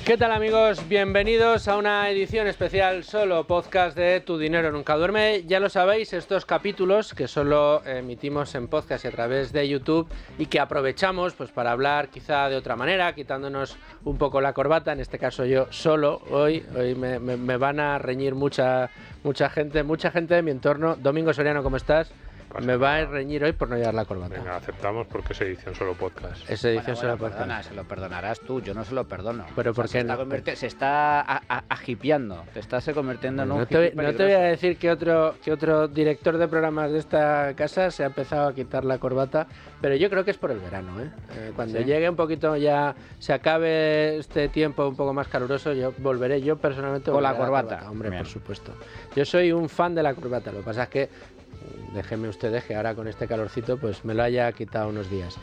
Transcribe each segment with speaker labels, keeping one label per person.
Speaker 1: ¿Qué tal, amigos? Bienvenidos a una edición especial solo podcast de Tu Dinero Nunca Duerme. Ya lo sabéis, estos capítulos que solo emitimos en podcast y a través de YouTube y que aprovechamos pues para hablar quizá de otra manera, quitándonos un poco la corbata, en este caso yo solo. Hoy me van a reñir mucha gente de mi entorno. Domingo Soriano, ¿cómo estás? Me va a reñir hoy por no llevar la corbata.
Speaker 2: Venga, aceptamos porque es edición solo podcast.
Speaker 1: Es edición solo podcast.
Speaker 3: Perdona, se lo perdonarás tú, yo no se lo perdono.
Speaker 1: Pero ¿por qué no?
Speaker 3: Se está agipiando, te estás convirtiendo en un
Speaker 1: no te voy a decir que otro director de programas de esta casa se ha empezado a quitar la corbata, pero yo creo que es por el verano, cuando
Speaker 3: ¿Sí?
Speaker 1: llegue un poquito, ya se acabe este tiempo un poco más caluroso, yo volveré, yo personalmente
Speaker 3: con la
Speaker 1: volveré a
Speaker 3: corbata.
Speaker 1: Hombre,
Speaker 3: Bien.
Speaker 1: por supuesto. Yo soy un fan de la corbata, lo que pasa es que déjenme ustedes que ahora con este calorcito pues me lo haya quitado unos días.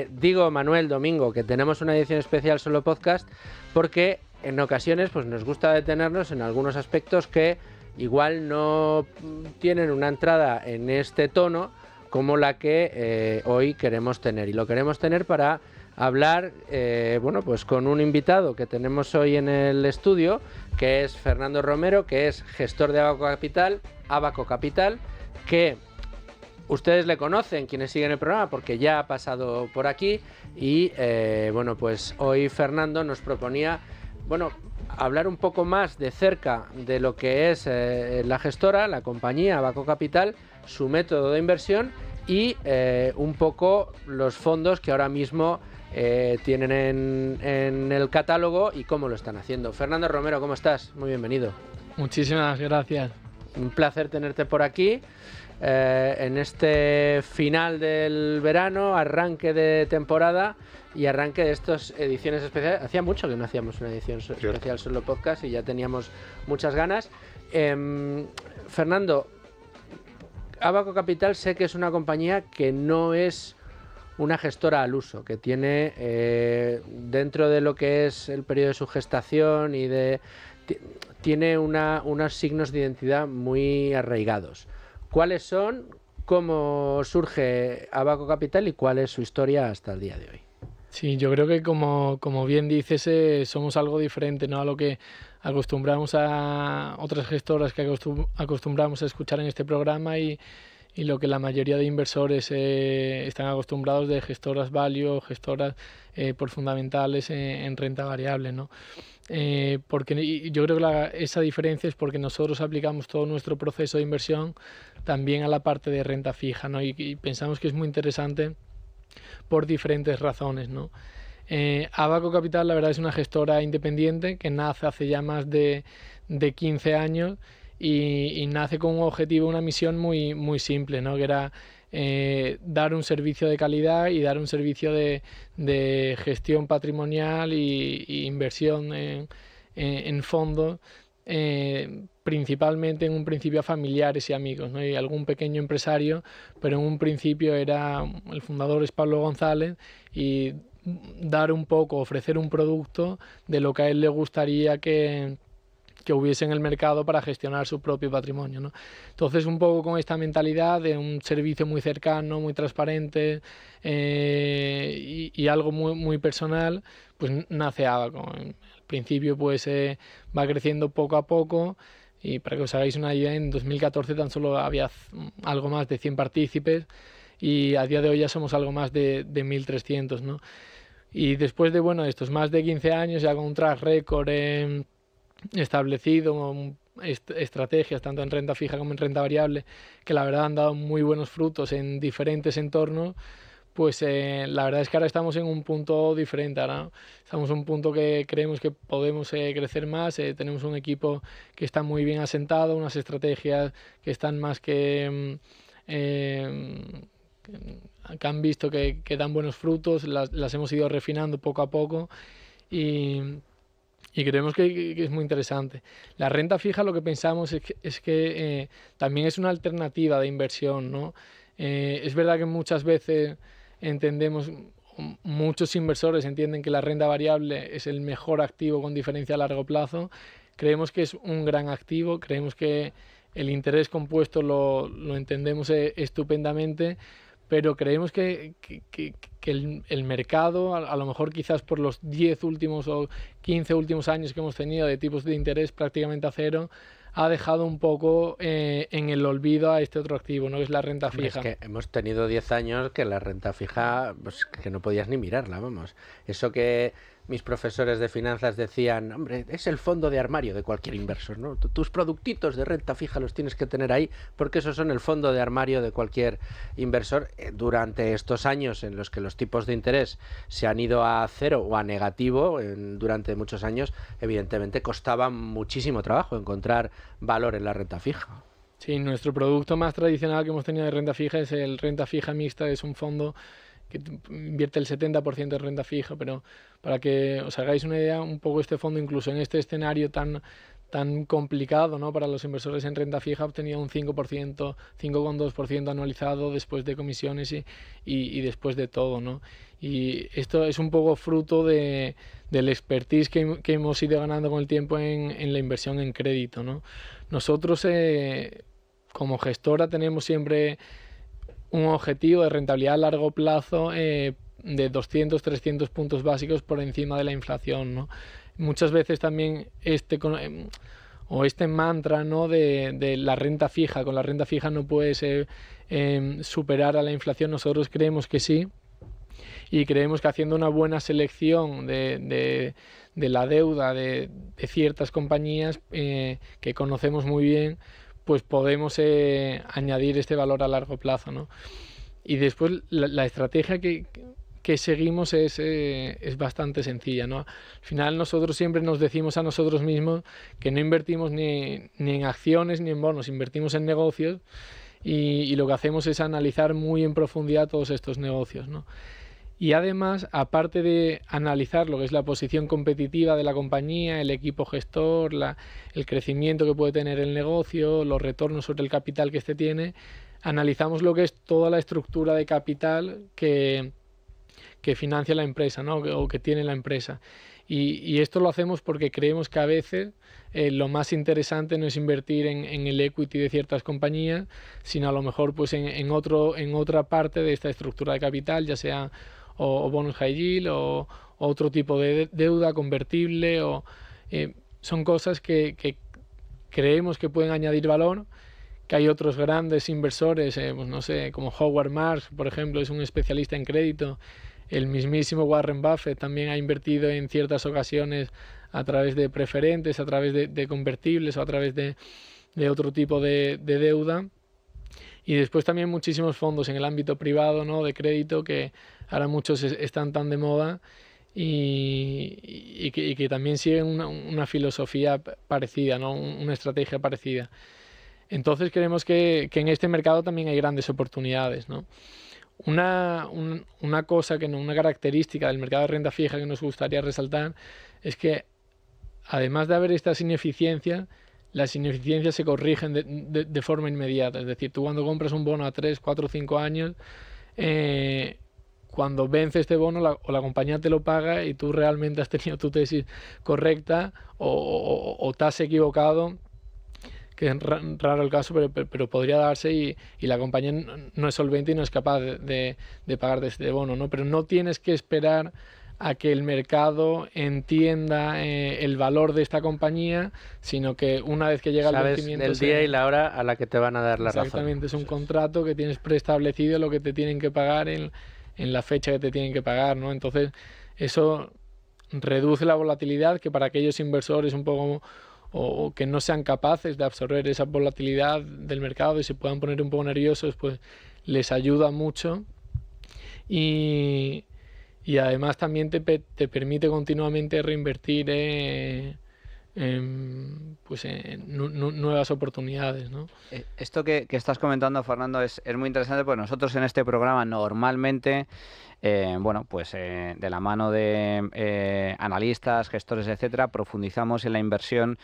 Speaker 1: Digo, Manuel, Domingo, que tenemos una edición especial solo podcast porque en ocasiones pues nos gusta detenernos en algunos aspectos que igual no tienen una entrada en este tono como la que hoy queremos tener. Y lo queremos tener para hablar pues con un invitado que tenemos hoy en el estudio, que es Fernando Romero, que es gestor de Abaco Capital, que ustedes le conocen, quienes siguen el programa, porque ya ha pasado por aquí. Y pues hoy Fernando nos proponía hablar un poco más de cerca de lo que es la gestora, la compañía Abaco Capital, su método de inversión y un poco los fondos que ahora mismo tienen en el catálogo y cómo lo están haciendo. Fernando Romero, ¿cómo estás? Muy bienvenido.
Speaker 4: Muchísimas gracias.
Speaker 1: Un placer tenerte por aquí en este final del verano, arranque de temporada y arranque de estas ediciones especiales. Hacía mucho que no hacíamos una edición especial solo podcast y ya teníamos muchas ganas. Fernando, Abaco Capital sé que es una compañía que no es una gestora al uso, que tiene dentro de lo que es el periodo de su gestación y tiene unos signos de identidad muy arraigados. ¿Cuáles son? ¿Cómo surge Abaco Capital y cuál es su historia hasta el día de hoy?
Speaker 4: Sí, yo creo que como bien dices, somos algo diferente, ¿no?, a lo que acostumbramos a otras gestoras que acostumbramos a escuchar en este programa y lo que la mayoría de inversores están acostumbrados de gestoras value, gestoras por fundamentales en renta variable, ¿no? Porque yo creo que esa diferencia es porque nosotros aplicamos todo nuestro proceso de inversión también a la parte de renta fija, ¿no? Y pensamos que es muy interesante por diferentes razones, ¿no? Abaco Capital, la verdad, es una gestora independiente que nace hace ya más de 15 años y nace con un objetivo, una misión muy, muy simple, ¿no?, que era dar un servicio de calidad y dar un servicio de gestión patrimonial y inversión en fondos, principalmente en un principio a familiares y amigos, ¿no?, y algún pequeño empresario, pero en un principio el fundador es Pablo González, y dar un poco, ofrecer un producto de lo que a él le gustaría que hubiese en el mercado para gestionar su propio patrimonio, ¿no? Entonces, un poco con esta mentalidad de un servicio muy cercano, muy transparente y algo muy, muy personal, pues nace Abaco. Al principio pues va creciendo poco a poco, y para que os hagáis una idea, en 2014 tan solo había algo más de 100 partícipes y a día de hoy ya somos algo más de 1.300, ¿no? Y después de estos más de 15 años, ya con un track record establecido, estrategias tanto en renta fija como en renta variable, que la verdad han dado muy buenos frutos en diferentes entornos, pues la verdad es que ahora estamos en un punto diferente. Ahora estamos en un punto que creemos que podemos crecer más. Tenemos un equipo que está muy bien asentado, unas estrategias que están más que han visto que dan buenos frutos, las hemos ido refinando poco a poco y creemos que es muy interesante. La renta fija, lo que pensamos es que también es una alternativa de inversión, ¿no? Es verdad que muchas veces muchos inversores entienden que la renta variable es el mejor activo con diferencia a largo plazo. Creemos que es un gran activo, creemos que el interés compuesto lo entendemos estupendamente, pero creemos que el mercado, a lo mejor quizás por los 10 últimos o 15 últimos años que hemos tenido de tipos de interés prácticamente a cero, ha dejado un poco en el olvido a este otro activo, ¿no? Que es la renta fija.
Speaker 1: Es que hemos tenido 10 años que la renta fija, pues que no podías ni mirarla, vamos. Eso que mis profesores de finanzas decían, hombre, es el fondo de armario de cualquier inversor, ¿no? Tus productitos de renta fija los tienes que tener ahí porque esos son el fondo de armario de cualquier inversor. Durante estos años en los que los tipos de interés se han ido a cero o a negativo, durante muchos años, evidentemente costaba muchísimo trabajo encontrar valor en la renta fija.
Speaker 4: Sí, nuestro producto más tradicional que hemos tenido de renta fija es el renta fija mixta, es un fondo que invierte el 70% en renta fija, pero para que os hagáis una idea, un poco este fondo, incluso en este escenario tan complicado, ¿no?, para los inversores en renta fija, obtenía un 5%, 5,2% anualizado después de comisiones y después de todo, ¿no? Y esto es un poco fruto del expertise que hemos ido ganando con el tiempo en la inversión en crédito, ¿no? Nosotros, como gestora, tenemos siempre un objetivo de rentabilidad a largo plazo de 200-300 puntos básicos por encima de la inflación, ¿no? Muchas veces también este mantra, ¿no?, de la renta fija, con la renta fija no puedes superar a la inflación. Nosotros creemos que sí, y creemos que haciendo una buena selección de la deuda de ciertas compañías que conocemos muy bien, pues podemos añadir este valor a largo plazo, ¿no? Y después la estrategia que seguimos es bastante sencilla, ¿no? Al final nosotros siempre nos decimos a nosotros mismos que no invertimos ni en acciones ni en bonos, invertimos en negocios y lo que hacemos es analizar muy en profundidad todos estos negocios, ¿no? Y además, aparte de analizar lo que es la posición competitiva de la compañía, el equipo gestor, el crecimiento que puede tener el negocio, los retornos sobre el capital que éste tiene, analizamos lo que es toda la estructura de capital que financia la empresa, ¿no?, o que tiene la empresa. Y esto lo hacemos porque creemos que a veces lo más interesante no es invertir en el equity de ciertas compañías, sino a lo mejor pues en otra parte de esta estructura de capital, ya sea o bonos high yield o otro tipo de deuda convertible, son cosas que creemos que pueden añadir valor, que hay otros grandes inversores, pues no sé, como Howard Marks, por ejemplo, es un especialista en crédito. El mismísimo Warren Buffett también ha invertido en ciertas ocasiones a través de preferentes, a través de convertibles o a través de otro tipo de deuda. Y después también muchísimos fondos en el ámbito privado, ¿no?, de crédito, que ahora muchos están tan de moda y que también siguen una filosofía parecida, ¿no?, una estrategia parecida. Entonces creemos que en este mercado también hay grandes oportunidades, ¿no? Una característica del mercado de renta fija que nos gustaría resaltar es que, además de haber estas ineficiencias, las ineficiencias se corrigen de forma inmediata. Es decir, tú cuando compras un bono a 3, 4, 5 años, cuando vence este bono o la compañía te lo paga y tú realmente has tenido tu tesis correcta o te has equivocado, que es raro el caso, pero podría darse y la compañía no es solvente y no es capaz de pagar este bono, ¿no? Pero no tienes que esperar a que el mercado entienda el valor de esta compañía, sino que una vez que llega el vencimiento...
Speaker 1: Sabes el día y la hora a la que te van a dar la razón.
Speaker 4: Exactamente, es un contrato que tienes preestablecido lo que te tienen que pagar en la fecha que te tienen que pagar, ¿no? Entonces, eso reduce la volatilidad, que para aquellos inversores un poco... o que no sean capaces de absorber esa volatilidad del mercado y se puedan poner un poco nerviosos, pues les ayuda mucho. Y además también te permite continuamente reinvertir en nuevas oportunidades, ¿no?
Speaker 3: Esto que estás comentando, Fernando, es muy interesante, porque nosotros en este programa normalmente, de la mano de analistas, gestores, etcétera, profundizamos en la inversión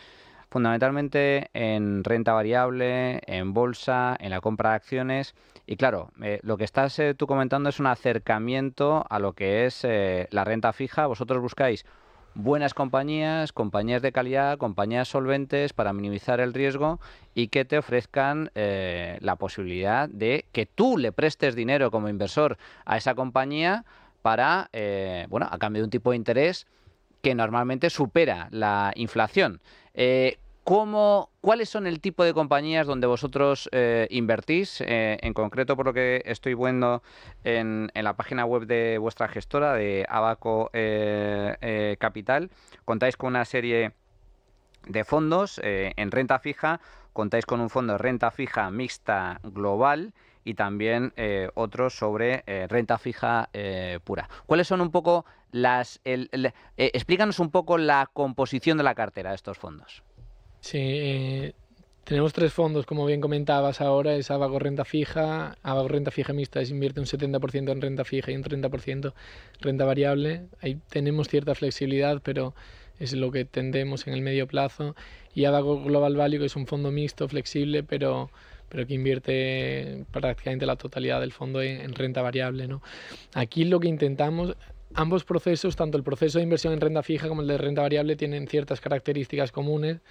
Speaker 3: fundamentalmente en renta variable, en bolsa, en la compra de acciones. Y claro, lo que estás tú comentando es un acercamiento a lo que es la renta fija. Vosotros buscáis buenas compañías, compañías de calidad, compañías solventes para minimizar el riesgo y que te ofrezcan la posibilidad de que tú le prestes dinero como inversor a esa compañía para, a cambio de un tipo de interés que normalmente supera la inflación. ¿Cuáles son el tipo de compañías donde vosotros invertís? En concreto, por lo que estoy viendo en la página web de vuestra gestora, de Abaco Capital, contáis con una serie de fondos en renta fija, contáis con un fondo de renta fija mixta global y también otros sobre renta fija pura. ¿Cuáles son un poco explícanos un poco la composición de la cartera de estos fondos?
Speaker 4: Sí, tenemos 3 fondos, como bien comentabas ahora, es Abaco Renta Fija. Abaco Renta Fija Mixta invierte un 70% en renta fija y un 30% renta variable. Ahí tenemos cierta flexibilidad, pero es lo que tendemos en el medio plazo. Y Abaco Global Value, que es un fondo mixto, flexible, pero que invierte prácticamente la totalidad del fondo en renta variable, ¿no? Aquí lo que intentamos... Ambos procesos, tanto el proceso de inversión en renta fija como el de renta variable, tienen ciertas características comunes,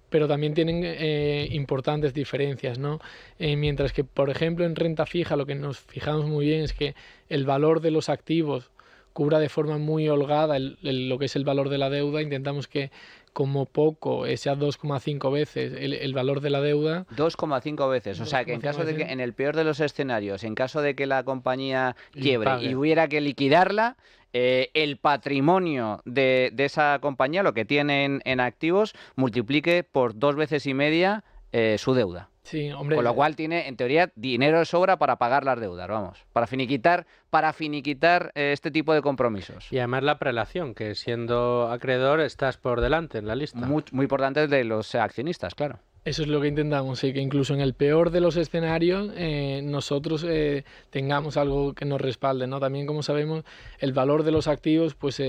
Speaker 4: pero también tienen importantes diferencias, ¿no? Mientras que, por ejemplo, en renta fija lo que nos fijamos muy bien es que el valor de los activos cubra de forma muy holgada lo que es el valor de la deuda. Intentamos que como poco sea 2,5 veces el valor de la deuda.
Speaker 3: 2,5 veces, o sea que en caso de que, en el peor de los escenarios, en caso de que la compañía quiebre y hubiera que liquidarla, el patrimonio de esa compañía, lo que tiene en activos, multiplique por 2,5 veces su deuda.
Speaker 4: Sí, hombre.
Speaker 3: Con lo cual tiene, en teoría, dinero de sobra para pagar las deudas, vamos, para finiquitar este tipo de compromisos.
Speaker 1: Y además la prelación, que siendo acreedor estás por delante en la lista.
Speaker 3: Muy importante de los accionistas, claro.
Speaker 4: Eso es lo que intentamos, sí, que incluso en el peor de los escenarios nosotros tengamos algo que nos respalde, ¿no? También, como sabemos, el valor de los activos pues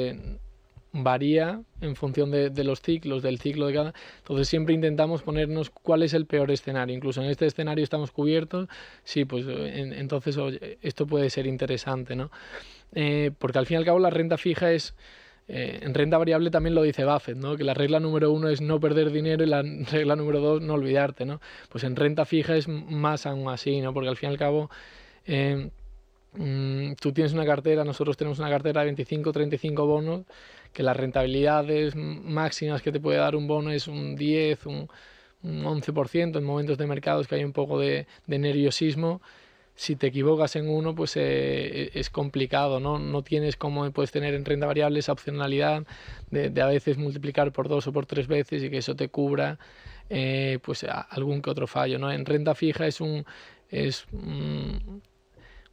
Speaker 4: varía en función de los ciclos, del ciclo de cada... Entonces siempre intentamos ponernos cuál es el peor escenario. Incluso en este escenario estamos cubiertos, sí, pues entonces oye, esto puede ser interesante, ¿no? Porque al fin y al cabo la renta fija es... en renta variable también lo dice Buffett, ¿no? Que la regla número 1 es no perder dinero y la regla número 2 no olvidarte, ¿no? Pues en renta fija es más aún así, ¿no? Porque al fin y al cabo tú tienes una cartera, nosotros tenemos una cartera de 25 35 bonos, que las rentabilidades máximas que te puede dar un bono es un 10, un 11% en momentos de mercados que hay un poco de nerviosismo. Si te equivocas en uno, pues es complicado, ¿no? No tienes como puedes tener en renta variable esa opcionalidad de a veces multiplicar por 2 o por 3 veces y que eso te cubra pues algún que otro fallo, ¿no? En renta fija es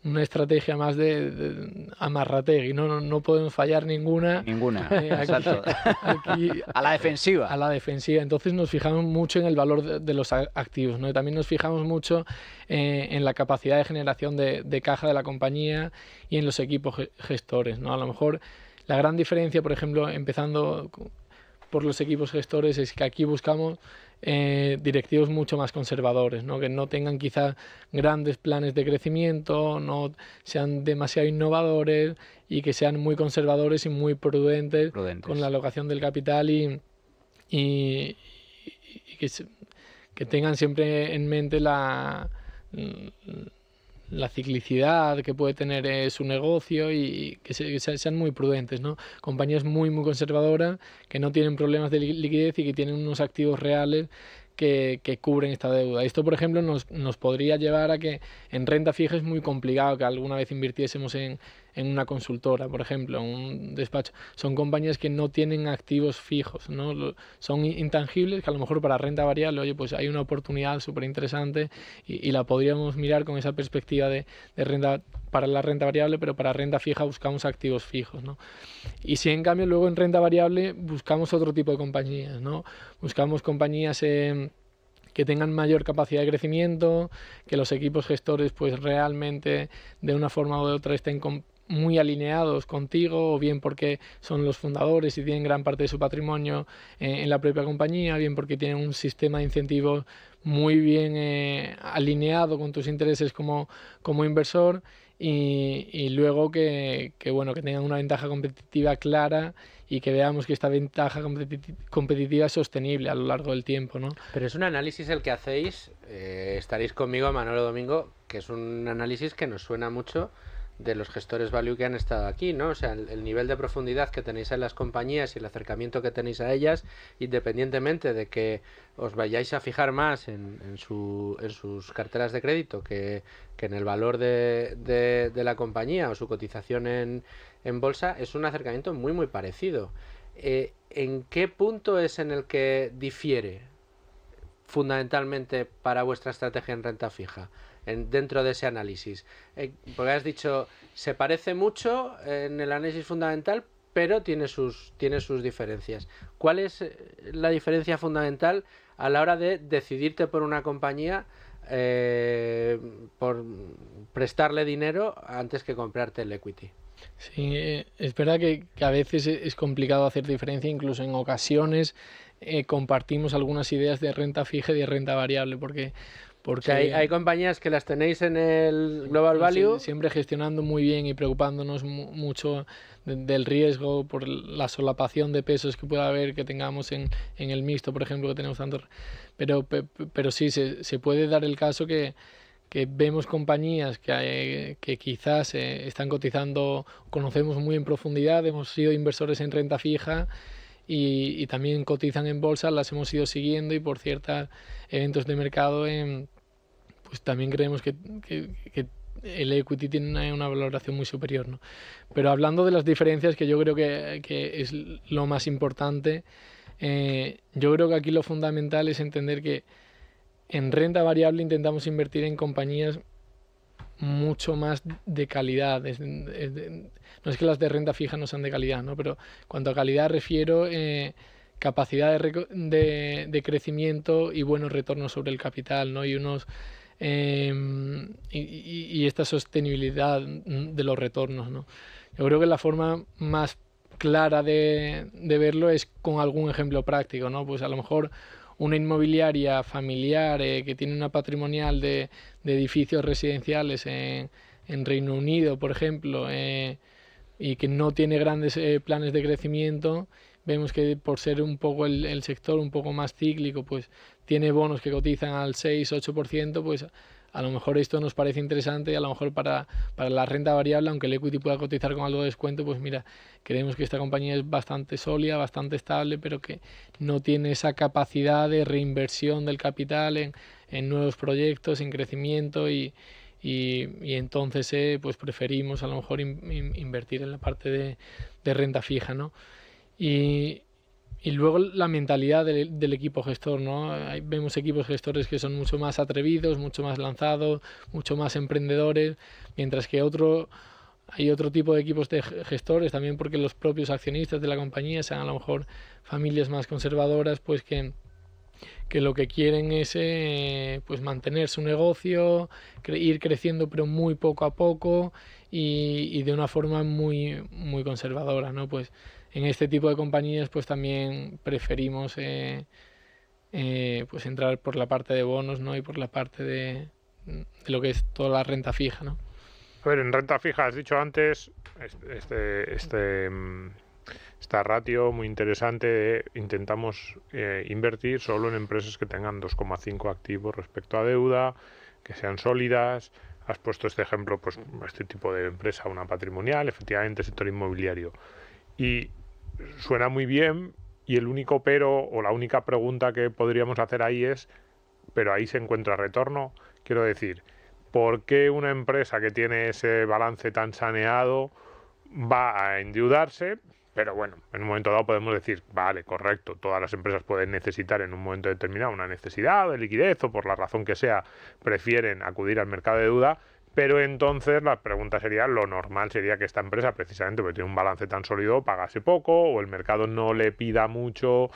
Speaker 4: una estrategia más de amarrategui, no podemos fallar ninguna.
Speaker 3: Exacto.
Speaker 4: Aquí,
Speaker 3: a la defensiva.
Speaker 4: A la defensiva. Entonces nos fijamos mucho en el valor de los activos, ¿no? Y también nos fijamos mucho en la capacidad de generación de caja de la compañía y en los equipos gestores, ¿no? A lo mejor la gran diferencia, por ejemplo, empezando por los equipos gestores, es que aquí buscamos directivos mucho más conservadores, ¿no? Que no tengan quizá grandes planes de crecimiento, no sean demasiado innovadores y que sean muy conservadores y muy prudentes. Con la alocación del capital y que tengan siempre en mente la ciclicidad que puede tener su negocio y que sean muy prudentes, ¿no? Compañías muy conservadoras que no tienen problemas de liquidez y que tienen unos activos reales que cubren esta deuda. Esto, por ejemplo, nos podría llevar a que en renta fija es muy complicado que alguna vez invirtiésemos en una consultora, por ejemplo, en un despacho. Son compañías que no tienen activos fijos, ¿no? Son intangibles que a lo mejor para renta variable, oye, pues hay una oportunidad súper interesante y la podríamos mirar con esa perspectiva de renta para la renta variable, pero para renta fija buscamos activos fijos, ¿no? Y si en cambio luego en renta variable buscamos otro tipo de compañías, ¿no? Buscamos compañías que tengan mayor capacidad de crecimiento, que los equipos gestores pues realmente de una forma u otra estén muy alineados contigo, o bien porque son los fundadores y tienen gran parte de su patrimonio en la propia compañía, bien porque tienen un sistema de incentivos muy bien alineado con tus intereses como inversor y luego que tengan una ventaja competitiva clara y que veamos que esta ventaja competitiva es sostenible a lo largo del tiempo, ¿no?
Speaker 1: Pero es un análisis el que hacéis, estaréis conmigo, Manolo Domingo, que es un análisis que nos suena mucho de los gestores value que han estado aquí, ¿no? O sea, el nivel de profundidad que tenéis en las compañías y el acercamiento que tenéis a ellas, independientemente de que os vayáis a fijar más en sus carteras de crédito que en el valor de la compañía o su cotización en bolsa, es un acercamiento muy, muy parecido. ¿En qué punto es en el que difiere fundamentalmente para vuestra estrategia en renta fija? Dentro de ese análisis, porque has dicho se parece mucho en el análisis fundamental, pero tiene sus diferencias. ¿Cuál es la diferencia fundamental a la hora de decidirte por una compañía, por prestarle dinero antes que comprarte el equity?
Speaker 4: Sí, es verdad que a veces es complicado hacer diferencia, incluso en ocasiones compartimos algunas ideas de renta fija y de renta variable, porque
Speaker 1: o sea, hay compañías que las tenéis en el Global Value.
Speaker 4: Siempre gestionando muy bien y preocupándonos mucho del riesgo por la solapación de pesos que pueda haber, que tengamos en el mixto, por ejemplo, que tenemos tanto. Pero sí, se puede dar el caso que vemos compañías que quizás están cotizando, conocemos muy en profundidad, hemos sido inversores en renta fija y también cotizan en bolsa, las hemos ido siguiendo y por ciertos eventos de mercado pues también creemos que el equity tiene una valoración muy superior, ¿no? Pero hablando de las diferencias, que yo creo que es lo más importante, yo creo que aquí lo fundamental es entender que en renta variable intentamos invertir en compañías mucho más de calidad. No es que las de renta fija no sean de calidad, ¿no? Pero cuanto a calidad refiero, capacidad de crecimiento y buenos retornos sobre el capital, ¿no? Y esta sostenibilidad de los retornos, ¿no? Yo creo que la forma más clara de verlo es con algún ejemplo práctico, ¿no? Pues a lo mejor una inmobiliaria familiar que tiene una patrimonial de edificios residenciales en Reino Unido, por ejemplo, y que no tiene grandes planes de crecimiento, vemos que por ser un poco el sector un poco más cíclico, pues tiene bonos que cotizan al 6-8%, pues a lo mejor esto nos parece interesante y a lo mejor para la renta variable, aunque el equity pueda cotizar con algo de descuento, pues mira, creemos que esta compañía es bastante sólida, bastante estable, pero que no tiene esa capacidad de reinversión del capital en nuevos proyectos, en crecimiento y entonces pues preferimos a lo mejor invertir en la parte de renta fija, ¿no? Y luego la mentalidad del equipo gestor, ¿no? Vemos equipos gestores que son mucho más atrevidos, mucho más lanzados, mucho más emprendedores, mientras que hay otro tipo de equipos de gestores, también porque los propios accionistas de la compañía sean a lo mejor familias más conservadoras, pues que lo que quieren es pues mantener su negocio, ir creciendo pero muy poco a poco y de una forma muy, muy conservadora, ¿no? Pues en este tipo de compañías pues también preferimos pues entrar por la parte de bonos, ¿no? Y por la parte de lo que es toda la renta fija, ¿no?
Speaker 2: A ver, en renta fija has dicho antes esta ratio muy interesante de intentamos invertir solo en empresas que tengan 2,5 activos respecto a deuda, que sean sólidas. Has puesto este ejemplo, pues este tipo de empresa, una patrimonial, efectivamente sector inmobiliario. Y suena muy bien, y el único pero o la única pregunta que podríamos hacer ahí es, ¿pero ahí se encuentra retorno? Quiero decir, ¿por qué una empresa que tiene ese balance tan saneado va a endeudarse? Pero bueno, en un momento dado podemos decir, vale, correcto, todas las empresas pueden necesitar en un momento determinado una necesidad de liquidez o por la razón que sea prefieren acudir al mercado de deuda, pero entonces la pregunta sería, lo normal sería que esta empresa, precisamente porque tiene un balance tan sólido, pagase poco o el mercado no le pida mucho,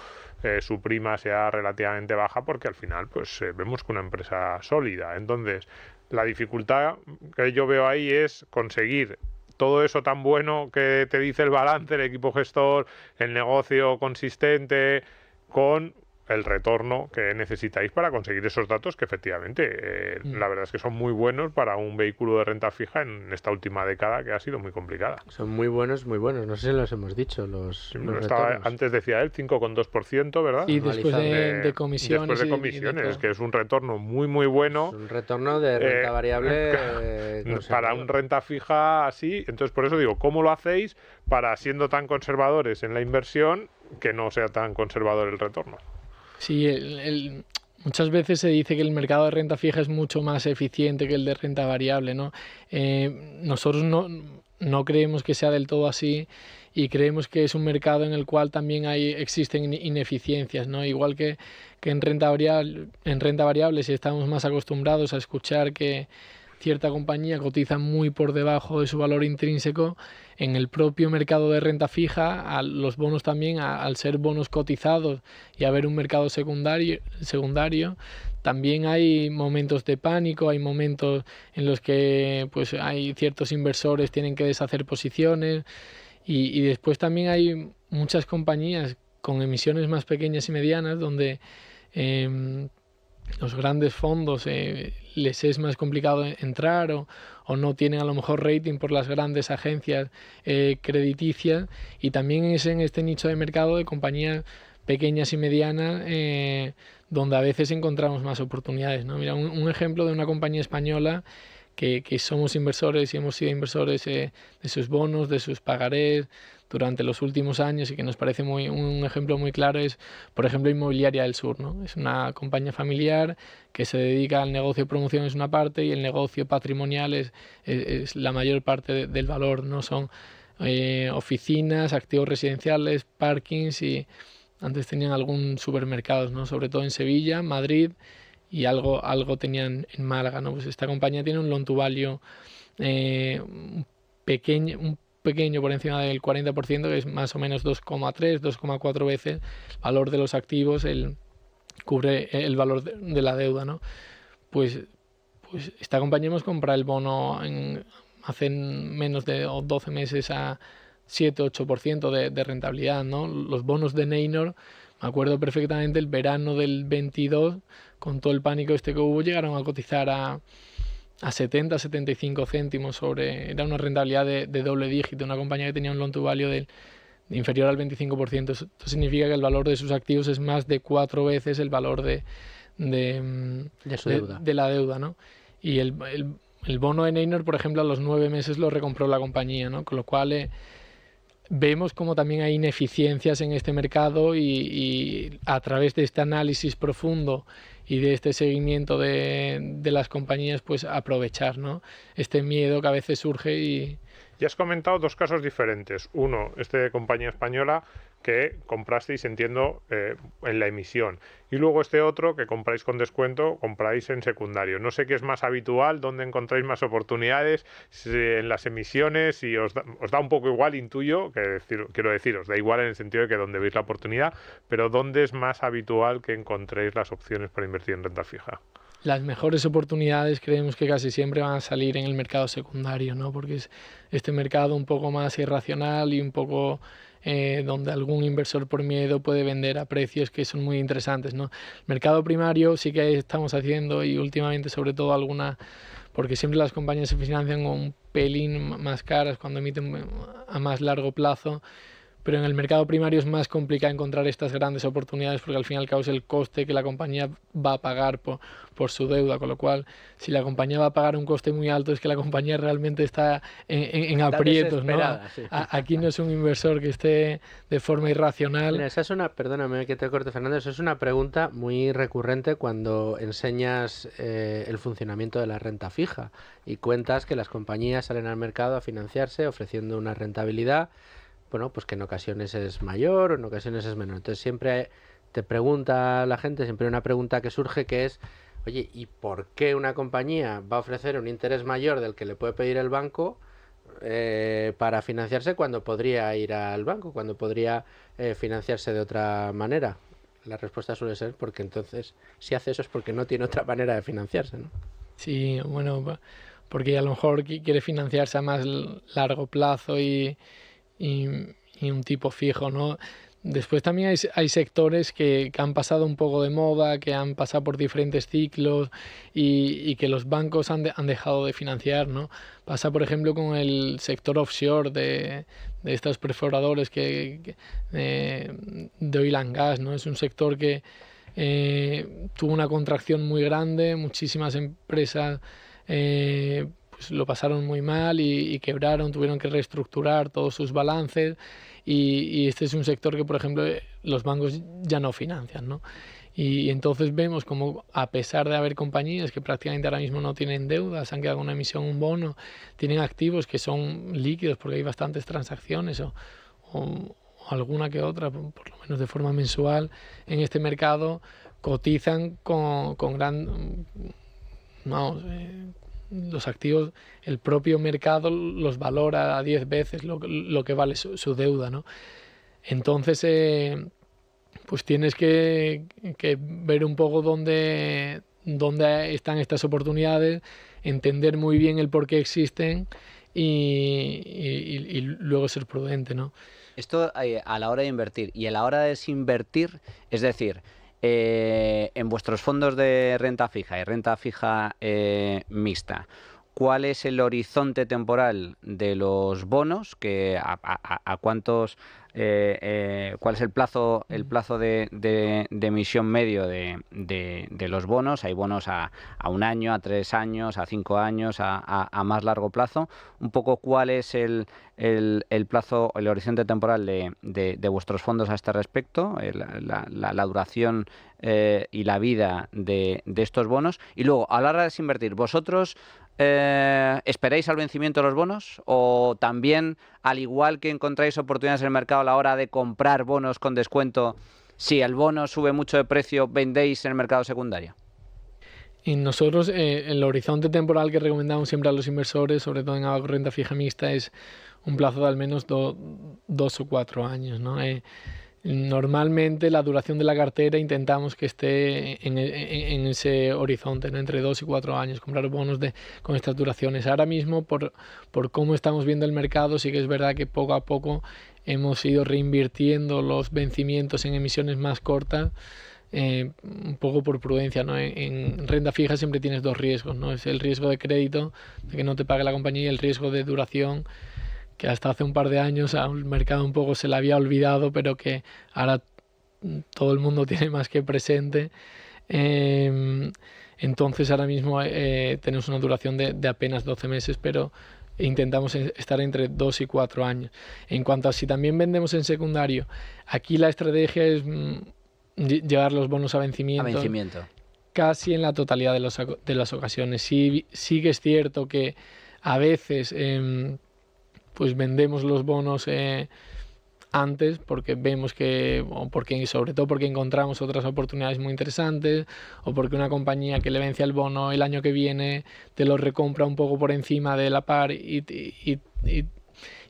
Speaker 2: su prima sea relativamente baja, porque al final pues vemos que una empresa sólida. Entonces, la dificultad que yo veo ahí es conseguir todo eso tan bueno que te dice el balance, el equipo gestor, el negocio consistente, con el retorno que necesitáis para conseguir esos datos que efectivamente la verdad es que son muy buenos para un vehículo de renta fija en esta última década que ha sido muy complicada.
Speaker 1: Son muy buenos, muy buenos. No sé si los hemos dicho, los
Speaker 2: antes decía él, 5,2%, ¿verdad?
Speaker 4: Y después de comisiones.
Speaker 2: Después de comisiones, que es un retorno muy, muy bueno.
Speaker 1: Es un retorno de renta variable.
Speaker 2: Para un renta fija así. Entonces, por eso digo, ¿cómo lo hacéis para, siendo tan conservadores en la inversión, que no sea tan conservador el retorno?
Speaker 4: Sí, muchas veces se dice que el mercado de renta fija es mucho más eficiente que el de renta variable, ¿no? Nosotros no creemos que sea del todo así y creemos que es un mercado en el cual también existen ineficiencias, ¿no? Igual que en renta variable, si estamos más acostumbrados a escuchar que cierta compañía cotiza muy por debajo de su valor intrínseco, en el propio mercado de renta fija, los bonos también, al ser bonos cotizados y haber un mercado secundario, también hay momentos de pánico, hay momentos en los que pues hay ciertos inversores tienen que deshacer posiciones y después también hay muchas compañías con emisiones más pequeñas y medianas donde los grandes fondos les es más complicado entrar o no tienen a lo mejor rating por las grandes agencias crediticias, y también es en este nicho de mercado de compañías pequeñas y medianas donde a veces encontramos más oportunidades, ¿no? Mira, un ejemplo de una compañía española que somos inversores y hemos sido inversores de sus bonos, de sus pagarés durante los últimos años, y que nos parece un ejemplo muy claro es, por ejemplo, Inmobiliaria del Sur, ¿no? Es una compañía familiar que se dedica al negocio de promoción, es una parte, y el negocio patrimonial es la mayor parte del valor, ¿no? Son oficinas, activos residenciales, parkings, y antes tenían algún supermercados, ¿no? Sobre todo en Sevilla, Madrid, y algo tenían en Málaga, ¿no? Pues esta compañía tiene un loan to value un pequeño por encima del 40%, que es más o menos 2,3, 2,4 veces el valor de los activos, cubre el valor de la deuda, ¿no? Pues esta compañía hemos comprado el bono hace menos de 12 meses a 7-8% de rentabilidad, ¿no? Los bonos de Neynor, me acuerdo perfectamente, el verano del 22, con todo el pánico que hubo, llegaron a cotizar a 70-75 céntimos era una rentabilidad de doble dígito, una compañía que tenía un loan to value inferior al 25%. Esto significa que el valor de sus activos es más de 4 veces el valor de la deuda, ¿no? Y el bono de Neynor, por ejemplo, a los 9 meses lo recompró la compañía, ¿no? Con lo cual vemos como también hay ineficiencias en este mercado, y a través de este análisis profundo y de este seguimiento de las compañías, pues aprovechar, ¿no? Este miedo que a veces surge. Y
Speaker 2: has comentado dos casos diferentes. Uno, de compañía española que comprasteis, entiendo, en la emisión. Y luego otro que compráis con descuento, compráis en secundario. No sé qué es más habitual, dónde encontráis más oportunidades, si en las emisiones, si os da un poco igual, intuyo, quiero decir, os da igual en el sentido de que donde veis la oportunidad, pero dónde es más habitual que encontréis las opciones para invertir en renta fija.
Speaker 4: Las mejores oportunidades creemos que casi siempre van a salir en el mercado secundario, ¿no? Porque es este mercado un poco más irracional y un poco donde algún inversor por miedo puede vender a precios que son muy interesantes, ¿no? El mercado primario sí que estamos haciendo, y últimamente sobre todo porque siempre las compañías se financian con un pelín más caras cuando emiten a más largo plazo, pero en el mercado primario es más complicado encontrar estas grandes oportunidades, porque al fin y al cabo es el coste que la compañía va a pagar por su deuda, con lo cual si la compañía va a pagar un coste muy alto es que la compañía realmente está en aprietos, ¿no?
Speaker 1: Sí.
Speaker 4: Aquí no es un inversor que esté de forma irracional.
Speaker 1: Mira, perdóname que te corte, Fernando, eso es una pregunta muy recurrente cuando enseñas el funcionamiento de la renta fija y cuentas que las compañías salen al mercado a financiarse ofreciendo una rentabilidad, bueno, pues que en ocasiones es mayor o en ocasiones es menor. Entonces siempre te pregunta la gente, siempre hay una pregunta que surge, que es, oye, ¿y por qué una compañía va a ofrecer un interés mayor del que le puede pedir el banco para financiarse cuando podría ir al banco, cuando podría financiarse de otra manera? La respuesta suele ser porque entonces, si hace eso es porque no tiene otra manera de financiarse, ¿no?
Speaker 4: Sí, bueno, porque a lo mejor quiere financiarse a más largo plazo y un tipo fijo, ¿no? Después también hay sectores que han pasado un poco de moda, que han pasado por diferentes ciclos y que los bancos han dejado de financiar, ¿no? Pasa, por ejemplo, con el sector offshore de estos perforadores de oil and gas, ¿no? Es un sector que tuvo una contracción muy grande, muchísimas empresas pues lo pasaron muy mal y quebraron, tuvieron que reestructurar todos sus balances y este es un sector que, por ejemplo, los bancos ya no financian, ¿no? Y entonces vemos como, a pesar de haber compañías que prácticamente ahora mismo no tienen deudas, han quedado con una emisión, un bono, tienen activos que son líquidos porque hay bastantes transacciones o alguna que otra, por lo menos de forma mensual, en este mercado cotizan con gran... Vamos, los activos, el propio mercado los valora a 10 veces lo que vale su deuda, ¿no? Entonces, pues tienes que ver un poco dónde están estas oportunidades, entender muy bien el por qué existen y luego ser prudente, ¿no?
Speaker 3: Esto a la hora de invertir y a la hora de desinvertir, es decir, en vuestros fondos de renta fija y renta fija mixta, ¿cuál es el horizonte temporal de los bonos? ¿A cuántos? ¿Cuál es el plazo de emisión medio de los bonos? Hay bonos a 1 año, a 3 años, a 5 años, a más largo plazo. Un poco cuál es el plazo, el horizonte temporal de vuestros fondos a este respecto, la duración y la vida de estos bonos. Y luego, a la hora de desinvertir, ¿vosotros esperáis al vencimiento de los bonos o también, al igual que encontráis oportunidades en el mercado a la hora de comprar bonos con descuento, si el bono sube mucho de precio, vendéis en el mercado secundario?
Speaker 4: Y nosotros, el horizonte temporal que recomendamos siempre a los inversores, sobre todo en Abaco Renta Fija Mixta, es un plazo de al menos 2 o 4 años, ¿no? Normalmente la duración de la cartera intentamos que esté en ese horizonte, ¿no? Entre 2 y 4 años, comprar bonos con estas duraciones. Ahora mismo, por cómo estamos viendo el mercado, sí que es verdad que poco a poco hemos ido reinvirtiendo los vencimientos en emisiones más cortas, un poco por prudencia, ¿no? En renta fija siempre tienes 2 riesgos, ¿no? Es el riesgo de crédito, de que no te pague la compañía, y el riesgo de duración, que hasta hace un par de años al mercado un poco se le había olvidado, pero que ahora todo el mundo tiene más que presente. Entonces ahora mismo tenemos una duración de apenas 12 meses, pero intentamos estar entre 2 y 4 años. En cuanto a si también vendemos en secundario, aquí la estrategia es llevar los bonos a vencimiento. Casi en la totalidad de las ocasiones. Sí que es cierto que a veces pues vendemos los bonos antes porque vemos sobre todo porque encontramos otras oportunidades muy interesantes, o porque una compañía que le vence el bono el año que viene te lo recompra un poco por encima de la par y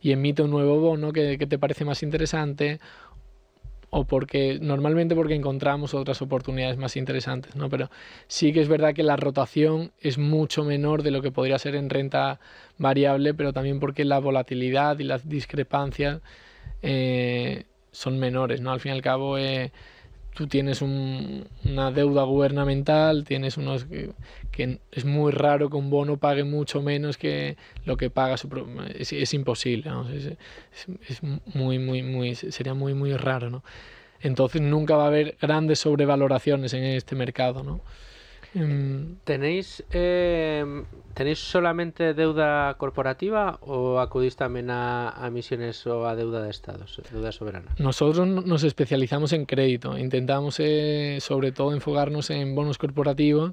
Speaker 4: emite un nuevo bono que te parece más interesante, o normalmente porque encontramos otras oportunidades más interesantes, ¿no? Pero sí que es verdad que la rotación es mucho menor de lo que podría ser en renta variable, pero también porque la volatilidad y las discrepancias son menores, ¿no? Al fin y al cabo, tú tienes una deuda gubernamental, tienes que es muy raro que un bono pague mucho menos que lo que paga es imposible, ¿no? Sería muy, muy raro, ¿no? Entonces nunca va a haber grandes sobrevaloraciones en este mercado, ¿no?
Speaker 1: ¿Tenéis solamente deuda corporativa o acudís también a emisiones o a deuda de estados, deuda soberana?
Speaker 4: Nosotros nos especializamos en crédito, intentamos sobre todo enfocarnos en bonos corporativos.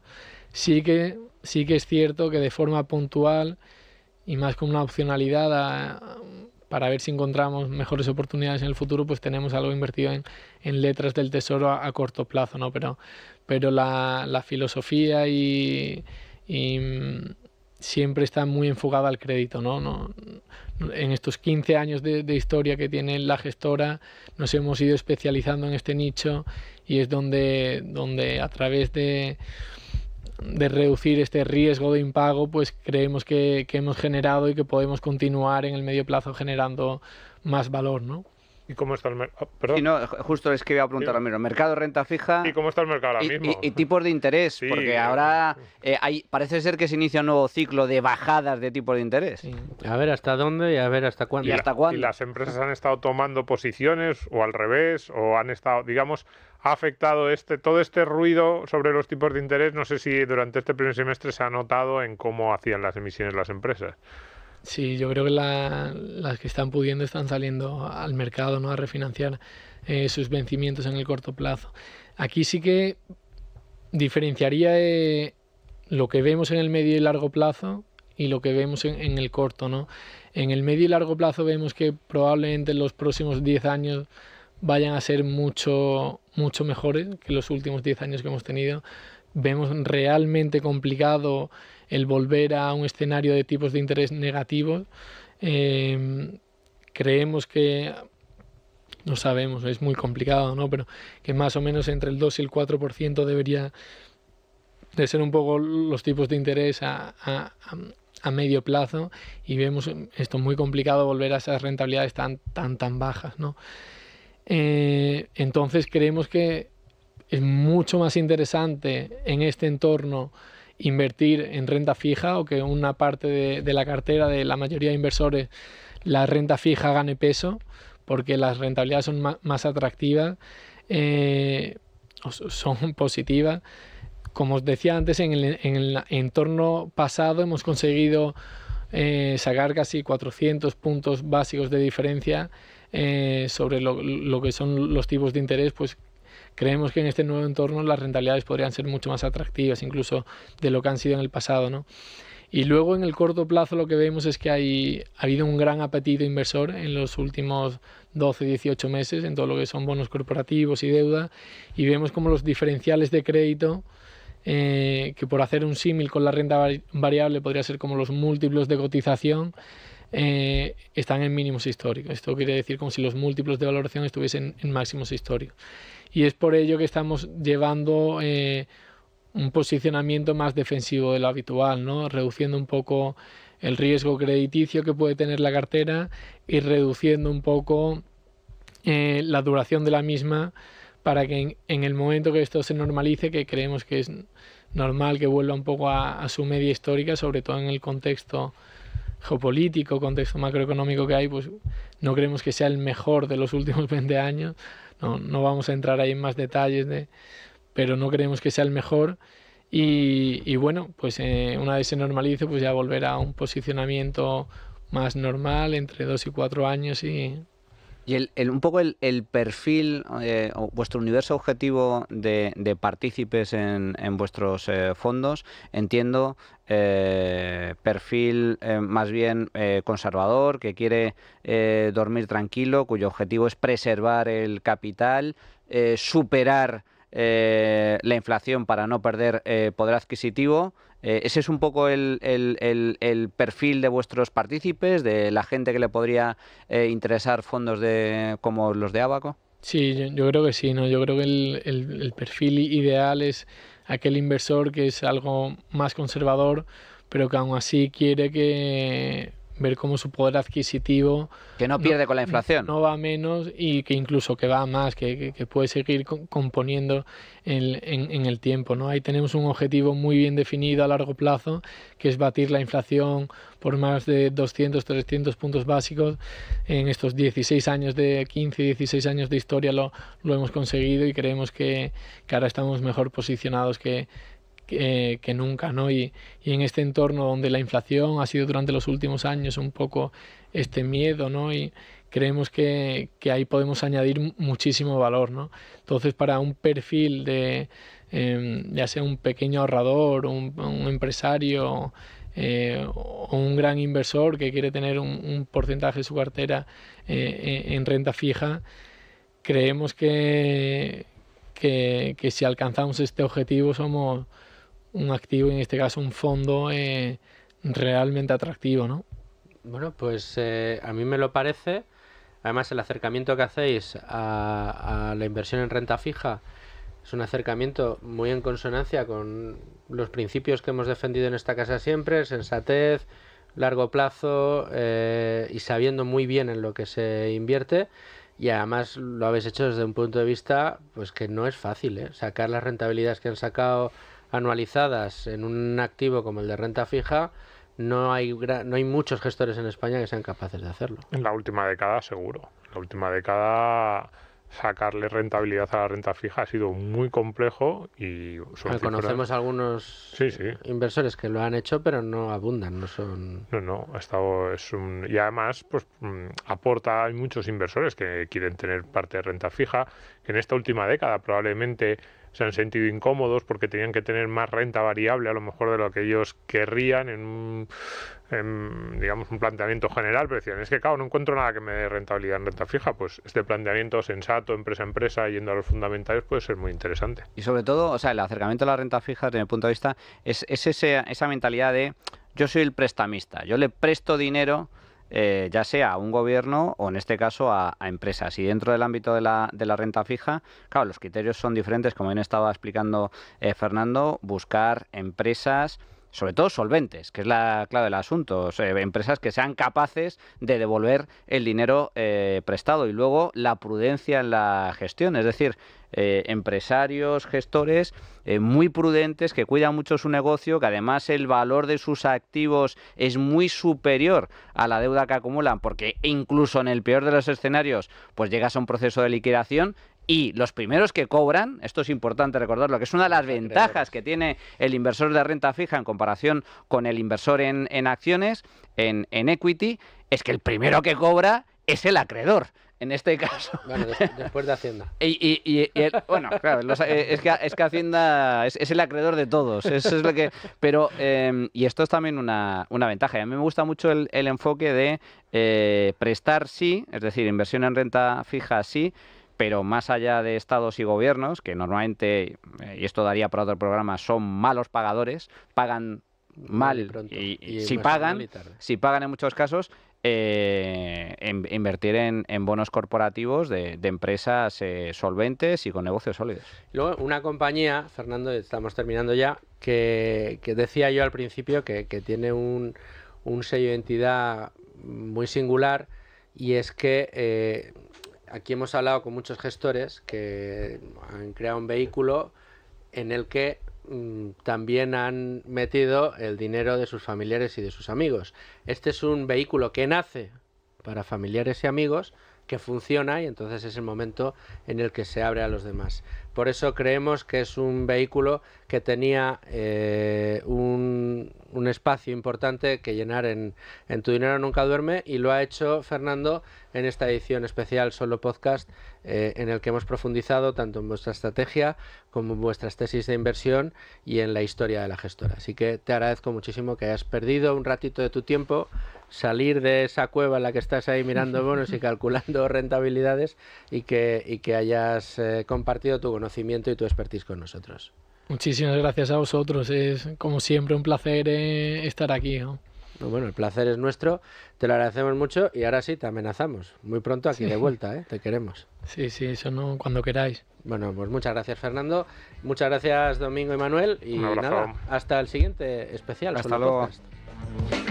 Speaker 4: Sí que es cierto que de forma puntual y más con una opcionalidad para ver si encontramos mejores oportunidades en el futuro, pues tenemos algo invertido en letras del tesoro a corto plazo, ¿no? Pero la filosofía y siempre está muy enfocada al crédito, ¿no? En estos 15 años de historia que tiene la gestora nos hemos ido especializando en este nicho, y es donde a través de reducir este riesgo de impago, pues creemos que hemos generado y que podemos continuar en el medio plazo generando más valor, ¿no?
Speaker 2: ¿Y cómo está el mercado? Perdón.
Speaker 3: Sí, no, justo es que iba a preguntar lo mismo. Mercado renta fija.
Speaker 2: ¿Y cómo está el mercado ahora mismo?
Speaker 3: Y tipos de interés,
Speaker 2: Sí,
Speaker 3: porque ahora parece ser que se inicia un nuevo ciclo de bajadas de tipos de interés.
Speaker 1: Sí. A ver hasta dónde y a ver hasta cuándo.
Speaker 3: ¿Y hasta cuándo?
Speaker 2: Y las empresas han estado tomando posiciones o al revés, o han estado, digamos, ha afectado todo este ruido sobre los tipos de interés. No sé si durante este primer semestre se ha notado en cómo hacían las emisiones las empresas.
Speaker 4: Sí, yo creo que las que están pudiendo están saliendo al mercado, ¿no?, a refinanciar sus vencimientos en el corto plazo. Aquí sí que diferenciaría lo que vemos en el medio y largo plazo y lo que vemos en el corto, ¿no? En el medio y largo plazo vemos que probablemente en los próximos 10 años vayan a ser mucho mejores que los últimos 10 años que hemos tenido. Vemos realmente complicado el volver a un escenario de tipos de interés negativos. Creemos que, no sabemos, es muy complicado, ¿no?, pero que más o menos entre el 2 y el 4% debería de ser un poco los tipos de interés a medio plazo, y vemos esto muy complicado, volver a esas rentabilidades tan bajas, ¿no? Entonces creemos que es mucho más interesante en este entorno invertir en renta fija, o que una parte de la cartera de la mayoría de inversores, la renta fija gane peso, porque las rentabilidades son más atractivas, son positivas. Como os decía antes, en el entorno pasado hemos conseguido sacar casi 400 puntos básicos de diferencia sobre lo que son los tipos de interés. Pues creemos que en este nuevo entorno las rentabilidades podrían ser mucho más atractivas, incluso de lo que han sido en el pasado, ¿no? Y luego en el corto plazo lo que vemos es que ha habido un gran apetito inversor en los últimos 12-18 meses en todo lo que son bonos corporativos y deuda, y vemos como los diferenciales de crédito, que por hacer un símil con la renta variable podría ser como los múltiplos de cotización, están en mínimos históricos. Esto quiere decir como si los múltiplos de valoración estuviesen en máximos históricos. Y es por ello que estamos llevando un posicionamiento más defensivo de lo habitual, ¿no?, reduciendo un poco el riesgo crediticio que puede tener la cartera y reduciendo un poco la duración de la misma, para que en el momento que esto se normalice, que creemos que es normal que vuelva un poco a su media histórica, sobre todo en el contexto geopolítico, contexto macroeconómico que hay, pues no creemos que sea el mejor de los últimos 20 años, no vamos a entrar ahí en más detalles, pero no creemos que sea el mejor, y bueno, pues una vez se normalice, pues ya volver a un posicionamiento más normal entre 2 y 4 años. Y
Speaker 3: un poco el perfil, o vuestro universo objetivo de partícipes en vuestros fondos, entiendo, perfil más bien conservador, que quiere dormir tranquilo, cuyo objetivo es preservar el capital, superar la inflación para no perder poder adquisitivo. ¿Ese es un poco el perfil de vuestros partícipes, de la gente que le podría interesar fondos como los de Abaco?
Speaker 4: Sí, yo creo que sí, ¿no? Yo creo que el perfil ideal es aquel inversor que es algo más conservador, pero que aún así quiere ver cómo su poder adquisitivo
Speaker 3: que no pierde con la inflación,
Speaker 4: no va a menos, y que incluso que va a más, que puede seguir componiendo en el tiempo, ¿no? Ahí tenemos un objetivo muy bien definido a largo plazo, que es batir la inflación por más de 200-300 puntos básicos. En estos 16 años de 15-16 años de historia lo hemos conseguido, y creemos que ahora estamos mejor posicionados que nunca, ¿no? Y en este entorno donde la inflación ha sido durante los últimos años un poco este miedo, ¿no? Y creemos que ahí podemos añadir muchísimo valor, ¿no? Entonces, para un perfil de ya sea un pequeño ahorrador, un empresario, o un gran inversor que quiere tener un porcentaje de su cartera en renta fija, creemos que si alcanzamos este objetivo somos un activo, en este caso un fondo realmente atractivo, ¿no?
Speaker 1: Bueno, pues a mí me lo parece. Además, el acercamiento que hacéis a la inversión en renta fija es un acercamiento muy en consonancia con los principios que hemos defendido en esta casa siempre: sensatez, largo plazo, y sabiendo muy bien en lo que se invierte. y además lo habéis hecho desde un punto de vista pues que no es fácil, ¿eh? Sacar las rentabilidades que han sacado anualizadas en un activo como el de renta fija, no hay muchos gestores en España que sean capaces de hacerlo.
Speaker 2: En la última década, seguro. En la última década, sacarle rentabilidad a la renta fija ha sido muy complejo y
Speaker 1: conocemos algunos inversores que lo han hecho, pero no abundan, no son...
Speaker 2: No, y además pues aporta, hay muchos inversores que quieren tener parte de renta fija, que en esta última década probablemente se han sentido incómodos porque tenían que tener más renta variable a lo mejor de lo que ellos querrían en digamos un planteamiento general, pero decían, es que claro, no encuentro nada que me dé rentabilidad en renta fija. Pues este planteamiento sensato, empresa a empresa, yendo a los fundamentales, puede ser muy interesante.
Speaker 3: Y sobre todo, o sea, el acercamiento a la renta fija, desde mi punto de vista, es esa mentalidad de yo soy el prestamista, yo le presto dinero, ya sea a un gobierno o en este caso a empresas. Y dentro del ámbito de la renta fija, claro, los criterios son diferentes, como bien estaba explicando Fernando, buscar empresas sobre todo solventes, que es la clave del asunto, o sea, empresas que sean capaces de devolver el dinero prestado, y luego la prudencia en la gestión, es decir, empresarios, gestores muy prudentes, que cuidan mucho su negocio, que además el valor de sus activos es muy superior a la deuda que acumulan, porque incluso en el peor de los escenarios pues llegas a un proceso de liquidación. Y los primeros que cobran, esto es importante recordarlo, que es una de las ventajas que tiene el inversor de renta fija en comparación con el inversor en acciones, en equity, es que el primero que cobra es el acreedor. En este caso.
Speaker 1: Bueno, después de Hacienda.
Speaker 3: Bueno, claro, es que Hacienda es el acreedor de todos. Eso es lo que. Pero, y esto es también una ventaja. Y a mí me gusta mucho el enfoque de prestar sí, es decir, inversión en renta fija sí, pero más allá de estados y gobiernos, que normalmente, y esto daría para otro programa, son malos pagadores, pagan mal y si pagan en muchos casos, invertir en bonos corporativos de empresas solventes y con negocios sólidos.
Speaker 1: Luego, una compañía, Fernando, estamos terminando ya, que decía yo al principio que tiene un sello de identidad muy singular, y es que aquí hemos hablado con muchos gestores que han creado un vehículo en el que también han metido el dinero de sus familiares y de sus amigos. Este es un vehículo que nace para familiares y amigos, que funciona, y entonces es el momento en el que se abre a los demás. Por eso creemos que es un vehículo que tenía un espacio importante que llenar en Tu Dinero Nunca Duerme, y lo ha hecho Fernando en esta edición especial Solo Podcast, en el que hemos profundizado tanto en vuestra estrategia como en vuestras tesis de inversión y en la historia de la gestora. Así que te agradezco muchísimo que hayas perdido un ratito de tu tiempo, salir de esa cueva en la que estás ahí mirando bonos y calculando rentabilidades, y que hayas compartido tu conocimiento y tu expertise con nosotros.
Speaker 4: Muchísimas gracias a vosotros, es como siempre un placer estar aquí, ¿no?
Speaker 1: Bueno, el placer es nuestro, te lo agradecemos mucho, y ahora sí, te amenazamos. Muy pronto aquí de vuelta, te queremos.
Speaker 4: Sí, eso no, cuando queráis.
Speaker 1: Bueno, pues muchas gracias, Fernando, muchas gracias, Domingo y Manuel, y nada, hasta el siguiente especial.
Speaker 3: Hasta luego.
Speaker 1: Podcast.